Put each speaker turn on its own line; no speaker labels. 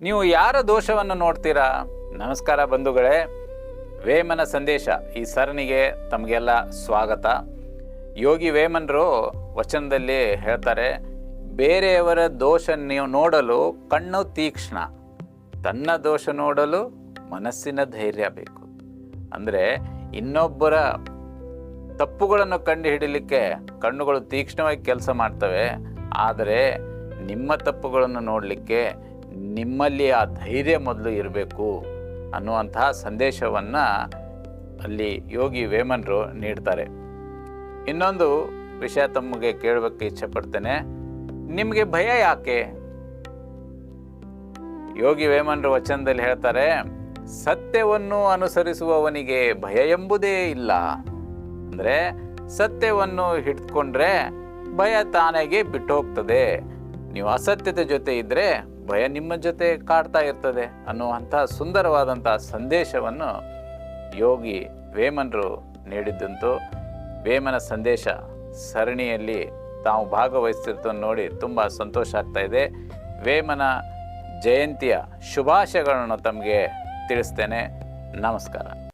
ನೀವು ಯಾರ ದೋಷವನ್ನು ನೋಡ್ತೀರಾ? ನಮಸ್ಕಾರ ಬಂಧುಗಳೇ, ವೇಮನ ಸಂದೇಶ ಈ ಸರಣಿಗೆ ತಮಗೆಲ್ಲ ಸ್ವಾಗತ. ಯೋಗಿ ವೇಮನರು ವಚನದಲ್ಲಿ ಹೇಳ್ತಾರೆ, ಬೇರೆಯವರ ದೋಷ ನೀವು ನೋಡಲು ಕಣ್ಣು ತೀಕ್ಷ್ಣ, ತನ್ನ ದೋಷ ನೋಡಲು ಮನಸ್ಸಿನ ಧೈರ್ಯ ಬೇಕು. ಅಂದರೆ ಇನ್ನೊಬ್ಬರ ತಪ್ಪುಗಳನ್ನು ಕಂಡು ಹಿಡಿಲಿಕ್ಕೆ ಕಣ್ಣುಗಳು ತೀಕ್ಷ್ಣವಾಗಿ ಕೆಲಸ ಮಾಡ್ತವೆ, ಆದರೆ ನಿಮ್ಮ ತಪ್ಪುಗಳನ್ನು ನೋಡಲಿಕ್ಕೆ ನಿಮ್ಮಲ್ಲಿ ಆ ಧೈರ್ಯ ಮೊದಲು ಇರಬೇಕು ಅನ್ನುವಂತಹ ಸಂದೇಶವನ್ನು ಅಲ್ಲಿ ಯೋಗಿ ವೇಮನರು ನೀಡ್ತಾರೆ. ಇನ್ನೊಂದು ವಿಷಯ ತಮಗೆ ಕೇಳಬೇಕು ಇಚ್ಛೆಪಡ್ತೇನೆ, ನಿಮಗೆ ಭಯ ಯಾಕೆ? ಯೋಗಿ ವೇಮನರು ವಚನದಲ್ಲಿ ಹೇಳ್ತಾರೆ, ಸತ್ಯವನ್ನು ಅನುಸರಿಸುವವನಿಗೆ ಭಯ ಎಂಬುದೇ ಇಲ್ಲ. ಅಂದರೆ ಸತ್ಯವನ್ನು ಹಿಡ್ಕೊಂಡ್ರೆ ಭಯ ತಾನಾಗೆ ಬಿಟ್ಟು ಹೋಗ್ತದೆ. ನೀವು ಅಸತ್ಯತೆ ಜೊತೆ ಇದ್ದರೆ ಭಯ ನಿಮ್ಮ ಜೊತೆ ಕಾಡ್ತಾ ಇರ್ತದೆ ಅನ್ನುವಂಥ ಸುಂದರವಾದಂಥ ಸಂದೇಶವನ್ನು ಯೋಗಿ ವೇಮನರು ನೀಡಿದ್ದಂತೂ ವೇಮನ ಸಂದೇಶ ಸರಣಿಯಲ್ಲಿ ತಾವು ಭಾಗವಹಿಸ್ತಿರ್ತನ್ನು ನೋಡಿ ತುಂಬ ಸಂತೋಷ ಆಗ್ತಾ ಇದೆ. ವೇಮನ ಜಯಂತಿಯ ಶುಭಾಶಯಗಳನ್ನು ತಮಗೆ ತಿಳಿಸ್ತೇನೆ. ನಮಸ್ಕಾರ.